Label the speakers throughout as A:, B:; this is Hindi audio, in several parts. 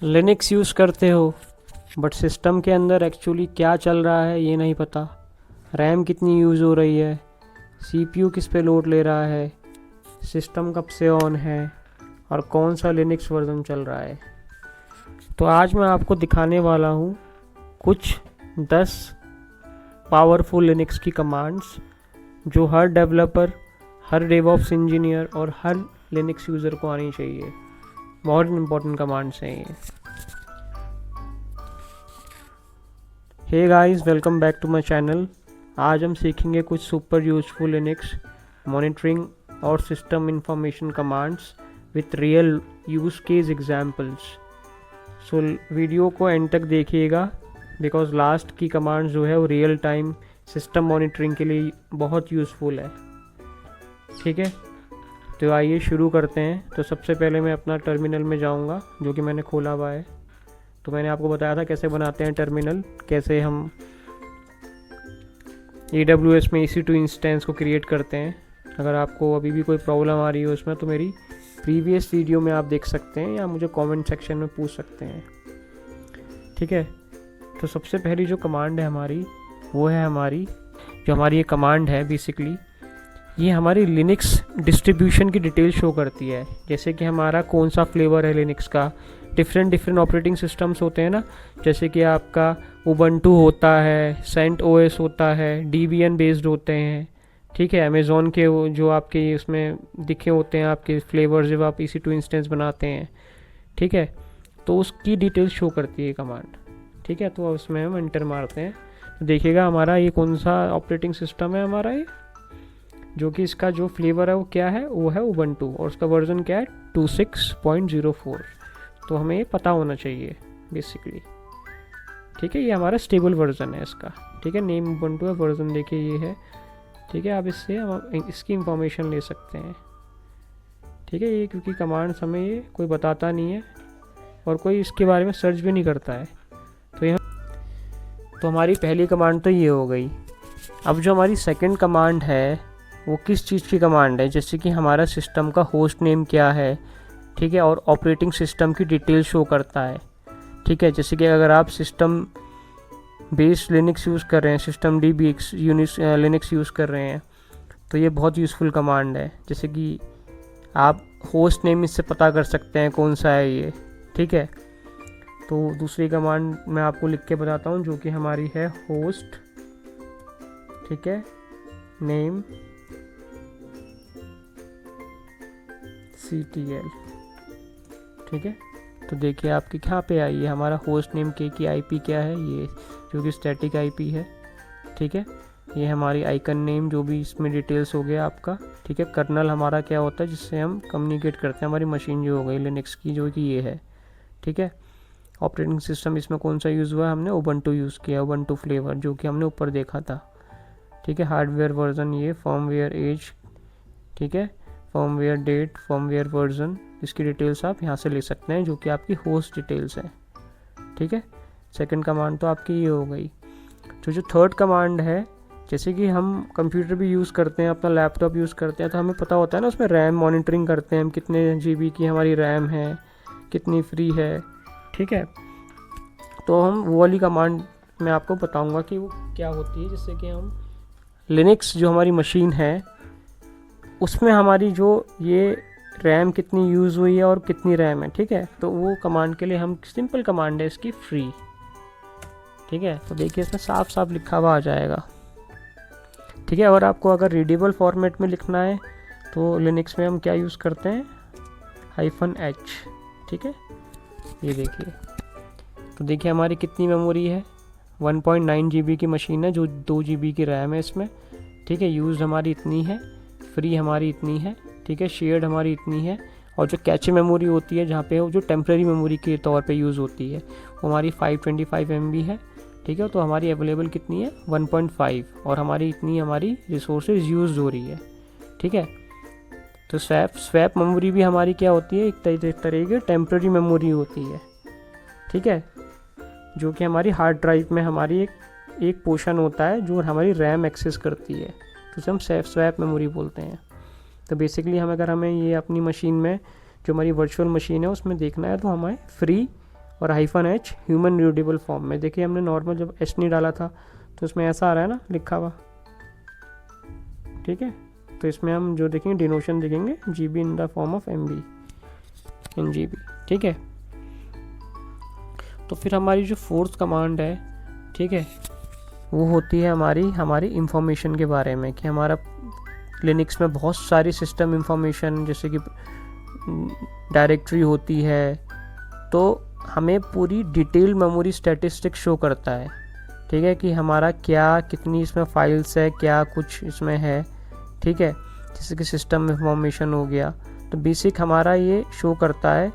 A: लिनक्स यूज़ करते हो बट सिस्टम के अंदर एक्चुअली क्या चल रहा है ये नहीं पता। रैम कितनी यूज़ हो रही है, सीपीयू किस पे लोड ले रहा है, सिस्टम कब से ऑन है और कौन सा लिनक्स वर्जन चल रहा है। तो आज मैं आपको दिखाने वाला हूँ कुछ 10 पावरफुल लिनक्स की कमांड्स जो हर डेवलपर, हर डेवऑप्स इंजीनियर और हर लिनक्स यूज़र को आनी चाहिए। बहुत इंपॉर्टेंट कमांड्स हैं ये। Hey guys, welcome back to my channel. आज हम सीखेंगे कुछ सुपर यूजफुल लिनक्स मॉनिटरिंग और system information commands with real use case examples. So video को एंड तक देखिएगा बिकॉज लास्ट की कमांड्स जो है वो रियल टाइम सिस्टम मॉनिटरिंग के लिए बहुत यूज़फुल है। ठीक है, तो आइए शुरू करते हैं। तो सबसे पहले मैं अपना टर्मिनल में जाऊंगा जो कि मैंने खोला हुआ है। तो मैंने आपको बताया था कैसे बनाते हैं टर्मिनल, कैसे हम AWS में EC2 इंस्टेंस को क्रिएट करते हैं। अगर आपको अभी भी कोई प्रॉब्लम आ रही हो उसमें तो मेरी प्रीवियस वीडियो में आप देख सकते हैं या मुझे कमेंट सेक्शन में पूछ सकते हैं। ठीक है, तो सबसे पहली जो कमांड है हमारी वो है हमारी ये कमांड है बेसिकली ये हमारी लिनक्स डिस्ट्रीब्यूशन की डिटेल शो करती है। जैसे कि हमारा कौन सा फ्लेवर है लिनक्स का। डिफरेंट ऑपरेटिंग सिस्टम्स होते हैं ना, जैसे कि आपका उबंटू होता है, सेंट OS होता है, Debian बेस्ड होते हैं। ठीक है, अमेज़ॉन के जो आपके उसमें दिखे होते हैं आपके फ्लेवर जब आप EC2 इंस्टेंस बनाते हैं। ठीक है, तो उसकी डिटेल शो करती है कमांड। ठीक है, तो उसमें हम एंटर मारते हैं तो देखिएगा हमारा ये कौन सा ऑपरेटिंग सिस्टम है हमारा ये, जो कि इसका जो फ्लेवर है वो क्या है, वो है उबंटू और उसका वर्जन क्या है 26.04। तो हमें ये पता होना चाहिए बेसिकली। ठीक है, ये हमारा स्टेबल वर्जन है इसका। ठीक है, नेम उबंटू है, वर्जन देखिए ये है। ठीक है, आप इससे हम इसकी इंफॉर्मेशन ले सकते हैं। ठीक है, ये क्योंकि कमांड्स हमें ये कोई बताता नहीं है और कोई इसके बारे में सर्च भी नहीं करता है। तो हमारी पहली कमांड तो ये हो गई। अब जो हमारी सेकंड कमांड है वो किस चीज़ की कमांड है, जैसे कि हमारा सिस्टम का होस्ट नेम क्या है। ठीक है, और ऑपरेटिंग सिस्टम की डिटेल शो करता है। ठीक है, जैसे कि अगर आप सिस्टम बेस्ड लिनक्स यूज़ कर रहे हैं, सिस्टम DBX लिनक्स यूज़ कर रहे हैं, तो ये बहुत यूज़फुल कमांड है। जैसे कि आप होस्ट नेम इससे पता कर सकते हैं कौन सा है ये। ठीक है, तो दूसरी कमांड मैं आपको लिख के बताता हूँ जो कि हमारी है होस्ट। ठीक है, नेम CTL। ठीक है, तो देखिए आपकी कहाँ पे आई है, हमारा होस्ट नेम के की IP क्या है, ये जो कि स्टैटिक IP है। ठीक है, ये हमारी आइकन नेम जो भी इसमें डिटेल्स हो गया आपका। ठीक है, कर्नल हमारा क्या होता है जिससे हम कम्युनिकेट करते हैं, हमारी मशीन जो हो गई लिनक्स की जो कि ये है। ठीक है, ऑपरेटिंग सिस्टम इसमें कौन सा यूज़ हुआ है, हमने उबंटू यूज़ किया, उबंटू फ्लेवर जो कि हमने ऊपर देखा था। ठीक है, हार्डवेयर वर्जन ये, फर्मवेयर एज। ठीक है, फर्मवेयर डेट, फर्मवेयर वर्जन, इसकी डिटेल्स आप यहाँ से ले सकते हैं जो कि आपकी होस्ट डिटेल्स है। ठीक है, सेकंड कमांड तो आपकी ये हो गई। तो जो थर्ड कमांड है, जैसे कि हम कंप्यूटर भी यूज़ करते हैं, अपना लैपटॉप यूज़ करते हैं, तो हमें पता होता है ना उसमें रैम मॉनिटरिंग करते हैं हम, कितने GB की हमारी रैम है, कितनी फ्री है। ठीक है, तो हम वो वाली कमांड मैं आपको बताऊँगा कि वो क्या होती है, जिससे कि हम लिनक्स जो हमारी मशीन है उसमें हमारी जो ये रैम कितनी यूज़ हुई है और कितनी रैम है। ठीक है, तो वो कमांड के लिए हम सिंपल कमांड है इसकी फ्री। ठीक है, तो देखिए इसमें साफ साफ लिखा हुआ आ जाएगा। ठीक है, और आपको अगर रीडेबल फॉर्मेट में लिखना है तो लिनक्स में हम क्या यूज़ करते हैं, -H। ठीक है, ये देखिए, तो देखिए हमारी कितनी मेमोरी है, 1.9 GB की मशीन है, जो 2 GB की रैम है इसमें। ठीक है, यूज़ हमारी इतनी है, फ्री हमारी इतनी है। ठीक है, शेयर्ड हमारी इतनी है, और जो कैचे मेमोरी होती है जहाँ पे जो टेम्प्रेरी मेमोरी के तौर पे यूज़ होती है वो हमारी 525 MB है। ठीक है, तो हमारी अवेलेबल कितनी है 1.5, और हमारी इतनी हमारी रिसोर्सेज यूज़ हो रही है। ठीक है, तो स्वैप मेमोरी भी हमारी क्या होती है, एक तरह की टेम्प्रेरी मेमोरी होती है। ठीक है, जो कि हमारी हार्ड ड्राइव में हमारी एक पोर्शन होता है जो हमारी रैम एक्सेस करती है, तो उसे हम स्वैप मेमोरी बोलते हैं। तो बेसिकली अगर हमें ये अपनी मशीन में जो हमारी वर्चुअल मशीन है उसमें देखना है तो हमें फ्री और -h ह्यूमन रीडेबल फॉर्म में। देखिए हमने नॉर्मल जब h नहीं डाला था तो इसमें ऐसा आ रहा है ना लिखा हुआ, ठीक है। तो इसमें हम जो देखेंगे डिनोशन देखेंगे GB in the form of MB in GB, ठीक है। तो फिर हमारी जो फोर्थ कमांड है, ठीक है, वो होती है हमारी इंफॉर्मेशन के बारे में, कि हमारा लिनक्स में बहुत सारी सिस्टम इंफॉर्मेशन जैसे कि डायरेक्टरी होती है, तो हमें पूरी डिटेल मेमोरी स्टैटिस्टिक्स शो करता है, ठीक है, कि हमारा क्या कितनी इसमें फाइल्स है, क्या कुछ इसमें है, ठीक है, जैसे कि सिस्टम इंफॉर्मेशन हो गया। तो बेसिक हमारा ये शो करता है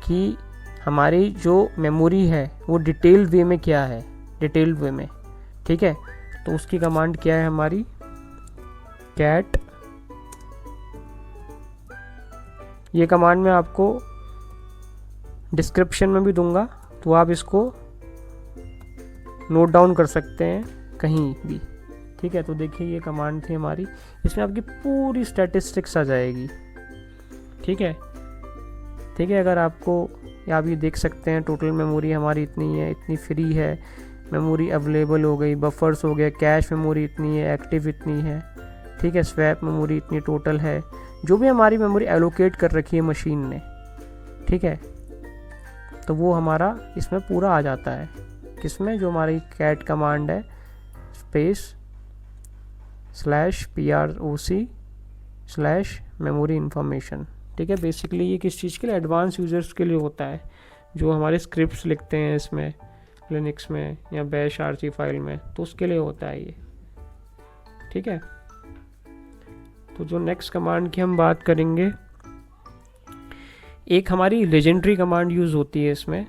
A: कि हमारी जो मेमोरी है वो डिटेल वे में क्या है, डिटेल वे में, ठीक है। तो उसकी कमांड क्या है हमारी, कैट। ये कमांड मैं आपको डिस्क्रिप्शन में भी दूंगा, तो आप इसको नोट डाउन कर सकते हैं कहीं भी, ठीक है। तो देखिए ये कमांड थी हमारी, इसमें आपकी पूरी स्टैटिस्टिक्स आ जाएगी, ठीक है, ठीक है। अगर आपको आप ये देख सकते हैं टोटल मेमोरी हमारी इतनी है, इतनी फ्री है, मेमोरी अवेलेबल हो गई, बफर्स हो गए, कैश मेमोरी इतनी है, एक्टिव इतनी है, ठीक है, स्वैप मेमोरी इतनी टोटल है, जो भी हमारी मेमोरी एलोकेट कर रखी है मशीन ने, ठीक है। तो वो हमारा इसमें पूरा आ जाता है, किसमें, जो हमारी कैट कमांड है, स्पेस /proc/मेमोरी इंफॉर्मेशन, ठीक है। बेसिकली ये किस चीज़ के लिए, एडवांस यूज़र्स के लिए होता है, जो हमारे स्क्रिप्ट्स लिखते हैं इसमें लिनक्स में या बैश RC फाइल में, तो उसके लिए होता है ये, ठीक है। तो जो नेक्स्ट कमांड की हम बात करेंगे, एक हमारी लेजेंडरी कमांड यूज़ होती है इसमें,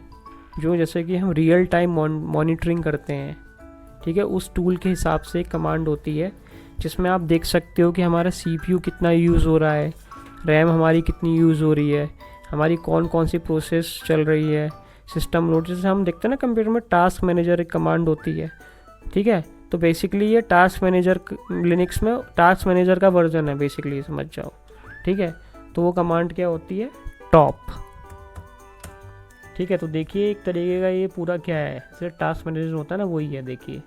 A: जो जैसे कि हम रियल टाइम मॉनिटरिंग करते हैं, ठीक है, उस टूल के हिसाब से एक कमांड होती है, जिसमें आप देख सकते हो कि हमारा CPU कितना यूज़ हो रहा है, रैम हमारी कितनी यूज़ हो रही है, हमारी कौन कौन सी प्रोसेस चल रही है, सिस्टम लोड, जैसे हम देखते हैं ना कंप्यूटर में टास्क मैनेजर एक कमांड होती है, ठीक है। तो बेसिकली ये टास्क मैनेजर लिनक्स में टास्क मैनेजर का वर्जन है बेसिकली, समझ जाओ, ठीक है। तो वो कमांड क्या होती है, टॉप, ठीक है। तो देखिए एक तरीके का ये पूरा क्या है, जैसे टास्क मैनेजर होता है ना, वही है। देखिए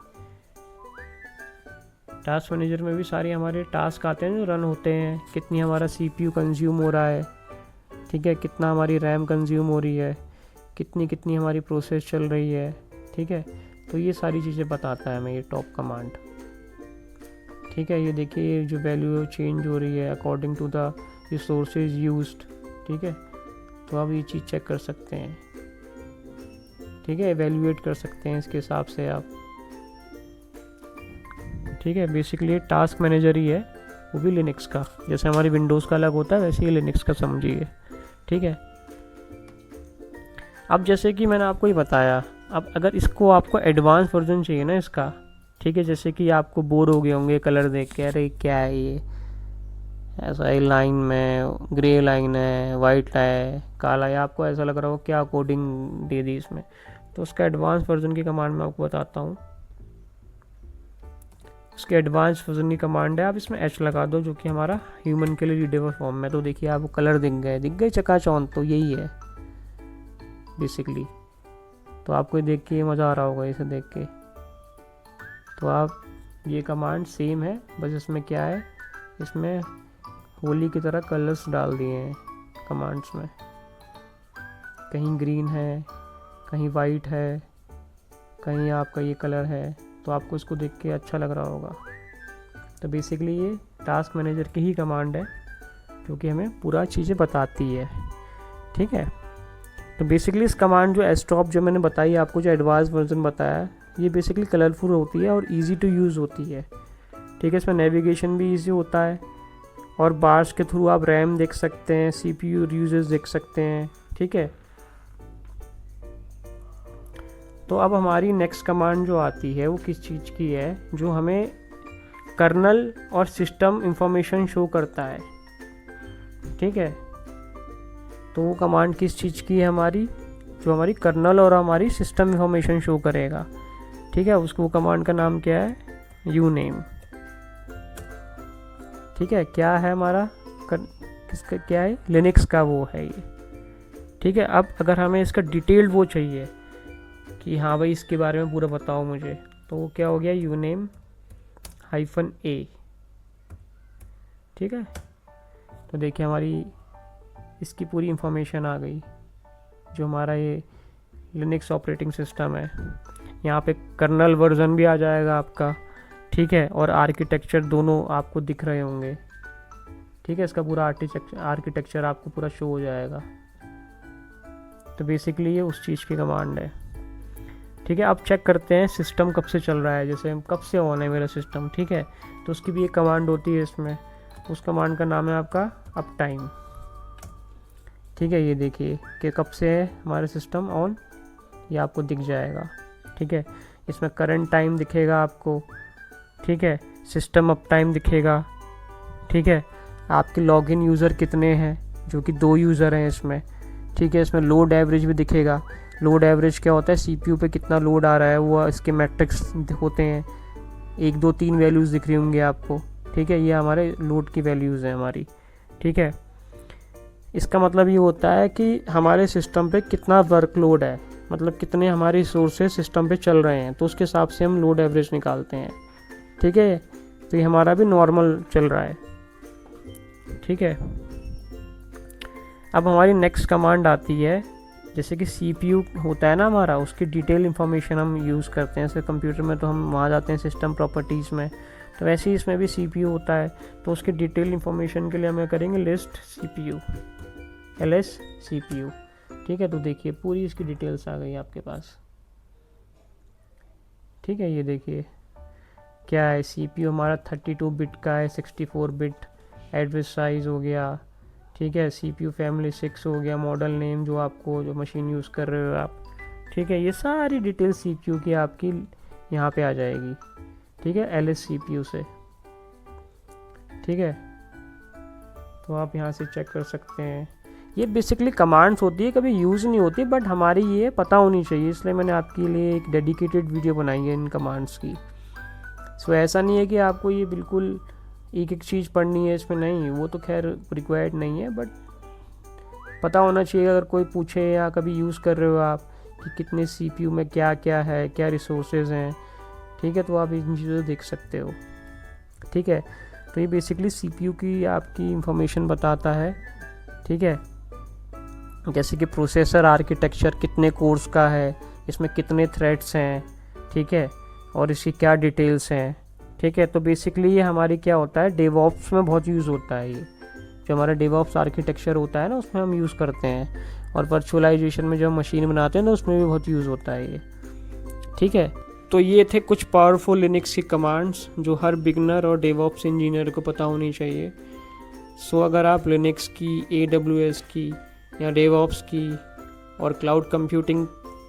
A: टास्क मैनेजर में भी सारे हमारे टास्क आते हैं जो रन होते हैं, कितनी हमारा CPU कंज्यूम हो रहा है, ठीक है, कितना हमारी रैम कंज्यूम हो रही है, कितनी हमारी प्रोसेस चल रही है, ठीक है। तो ये सारी चीज़ें बताता है हमें ये टॉप कमांड, ठीक है। ये देखिए जो वैल्यू चेंज हो रही है according to the resources used, ठीक है। तो आप ये चीज़ चेक कर सकते हैं, ठीक है, एवेल्यूएट कर सकते हैं इसके हिसाब से आप, ठीक है। बेसिकली टास्क मैनेजर ही है, वो भी लिनक्स का, जैसे हमारी विंडोज़ का अलग होता है वैसे ही लिनक्स का समझिए, ठीक है। अब जैसे कि मैंने आपको ये बताया, अब अगर इसको आपको एडवांस वर्जन चाहिए ना इसका, ठीक है, जैसे कि आपको बोर हो गए होंगे कलर देख के, अरे क्या है ये, ऐसा है लाइन में ग्रे लाइन है, वाइट है, काला है, आपको ऐसा लग रहा हो क्या कोडिंग दे दी इसमें। तो उसका एडवांस वर्जन की कमांड मैं आपको बताता हूँ। उसके एडवांस वर्जन की कमांड है, आप इसमें H लगा दो, जो कि हमारा ह्यूमन के लिए रीडेबल फॉर्म में। तो देखिए आपको कलर दिख गए चकाचौंध, तो यही है बेसिकली। तो आपको देख के मज़ा आ रहा होगा इसे देख के। तो आप ये कमांड सेम है, बस इसमें क्या है, इसमें होली की तरह कलर्स डाल दिए हैं कमांड्स में, कहीं ग्रीन है, कहीं वाइट है, कहीं आपका ये कलर है, तो आपको इसको देख के अच्छा लग रहा होगा। तो बेसिकली ये टास्क मैनेजर की ही कमांड है, जो कि हमें पूरा चीज़ें बताती है, ठीक है। तो बेसिकली इस कमांड जो स्टॉप जो मैंने बताई आपको, जो एडवांस वर्जन बताया, ये बेसिकली कलरफुल होती है और इजी टू यूज़ होती है, ठीक है। इसमें नेविगेशन भी इजी होता है, और बार्स के थ्रू आप रैम देख सकते हैं, CPU यूजेस देख सकते हैं, ठीक है। तो अब हमारी नेक्स्ट कमांड जो आती है वो किस चीज़ की है, जो हमें कर्नल और सिस्टम इंफॉर्मेशन शो करता है, ठीक है। तो वो कमांड किस चीज़ की है हमारी, जो हमारी कर्नल और हमारी सिस्टम इंफॉर्मेशन शो करेगा, ठीक है। उसको कमांड का नाम क्या है, uName, ठीक है। क्या है हमारा किसका, क्या है, लिनक्स का वो है ये, ठीक है। अब अगर हमें इसका डिटेल्ड वो चाहिए कि हाँ भाई इसके बारे में पूरा बताओ मुझे, तो वो क्या हो गया, uname -a। ठीक है, तो देखिए हमारी इसकी पूरी इंफॉर्मेशन आ गई, जो हमारा ये लिनक्स ऑपरेटिंग सिस्टम है। यहाँ पे कर्नल वर्जन भी आ जाएगा आपका, ठीक है, और आर्किटेक्चर दोनों आपको दिख रहे होंगे। ठीक है, इसका पूरा आर्किटेक्चर आपको पूरा शो हो जाएगा। तो बेसिकली ये उस चीज़ की कमांड है। ठीक है, अब चेक करते हैं सिस्टम कब से चल रहा है, जैसे कब से ऑन है मेरा सिस्टम। ठीक है, तो उसकी भी एक कमांड होती है इसमें, उस कमांड का नाम है आपका अप टाइम। ठीक है, ये देखिए कि कब से है हमारा सिस्टम ऑन, ये आपको दिख जाएगा। ठीक है, इसमें करंट टाइम दिखेगा आपको। ठीक है, सिस्टम अप टाइम दिखेगा। ठीक है, आपके लॉगिन यूज़र कितने हैं, जो कि 2 यूज़र हैं इसमें। ठीक है, इसमें लोड एवरेज भी दिखेगा। लोड एवरेज क्या होता है, सीपीयू पे कितना लोड आ रहा है, वो इसके मैट्रिक्स होते हैं। 1 2 3 वैल्यूज़ दिख रही होंगी आपको। ठीक है, ये हमारे लोड की वैल्यूज़ हैं हमारी। ठीक है, इसका मतलब ये होता है कि हमारे सिस्टम पे कितना वर्कलोड है, मतलब कितने हमारे रिसोर्सेज सिस्टम पे चल रहे हैं, तो उसके हिसाब से हम लोड एवरेज निकालते हैं। ठीक है, तो ये हमारा भी नॉर्मल चल रहा है। ठीक है, अब हमारी नेक्स्ट कमांड आती है, जैसे कि CPU होता है ना हमारा, उसकी डिटेल इन्फॉर्मेशन हम यूज़ करते हैं। जैसे कंप्यूटर में तो हम वहाँ जाते हैं सिस्टम प्रॉपर्टीज़ में, तो वैसे ही इसमें भी CPU होता है। तो उसकी डिटेल इन्फॉर्मेशन के लिए हमें करेंगे लिस्ट CPU, ls CPU। ठीक है, तो देखिए पूरी इसकी डिटेल्स आ गई आपके पास। ठीक है, ये देखिए क्या है, CPU हमारा 32 बिट का है, 64 बिट एड्रेस साइज़ हो गया। ठीक है, CPU फैमिली 6 हो गया, मॉडल नेम जो आपको जो मशीन यूज़ कर रहे हो आप। ठीक है, ये सारी डिटेल CPU की आपकी यहाँ पे आ जाएगी। ठीक है, ls CPU से। ठीक है, तो आप यहाँ से चेक कर सकते हैं। ये बेसिकली कमांड्स होती है, कभी यूज़ नहीं होती, बट हमारी ये पता होनी चाहिए, इसलिए मैंने आपके लिए एक डेडिकेटेड वीडियो बनाई है इन कमांड्स की। सो ऐसा नहीं है कि आपको ये बिल्कुल एक एक चीज़ पढ़नी है इसमें, नहीं, वो तो खैर रिक्वायर्ड नहीं है, बट पता होना चाहिए अगर कोई पूछे या कभी यूज़ कर रहे हो आप कि कितने CPU में क्या क्या है, क्या रिसोर्सेज हैं। ठीक है, तो आप इन चीज़ों देख सकते हो। ठीक है, तो ये बेसिकली CPU की आपकी इंफॉर्मेशन बताता है। ठीक है, जैसे कि प्रोसेसर आर्किटेक्चर कितने कोर्स का है, इसमें कितने थ्रेड्स हैं। ठीक है, और इसकी क्या डिटेल्स हैं। ठीक है, तो बेसिकली ये हमारी क्या होता है, डेवऑप्स में बहुत यूज़ होता है। ये जो हमारा डेवऑप्स आर्किटेक्चर होता है ना, उसमें हम यूज़ करते हैं, और वर्चुअलाइजेशन में जब हम मशीन बनाते हैं तो उसमें भी बहुत यूज़ होता है ये। ठीक है, तो ये थे कुछ पावरफुल लिनक्स की कमांड्स जो हर बिगनर और डेवऑप्स इंजीनियर को पता होनी चाहिए। सो अगर आप लिनक्स की, AWS की या डेवऑप्स की और क्लाउड कंप्यूटिंग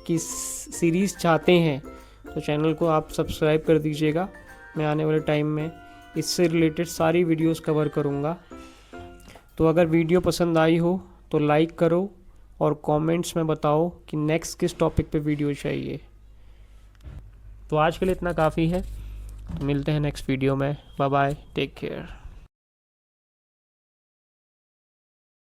A: की सीरीज़ चाहते हैं तो चैनल को आप सब्सक्राइब कर दीजिएगा। मैं आने वाले टाइम में इससे रिलेटेड सारी वीडियोस कवर करूँगा। तो अगर वीडियो पसंद आई हो तो लाइक करो और कमेंट्स में बताओ कि नेक्स्ट किस टॉपिक पे वीडियो चाहिए। तो आज के लिए इतना काफ़ी है, तो मिलते हैं नेक्स्ट वीडियो में। Bye bye, take care.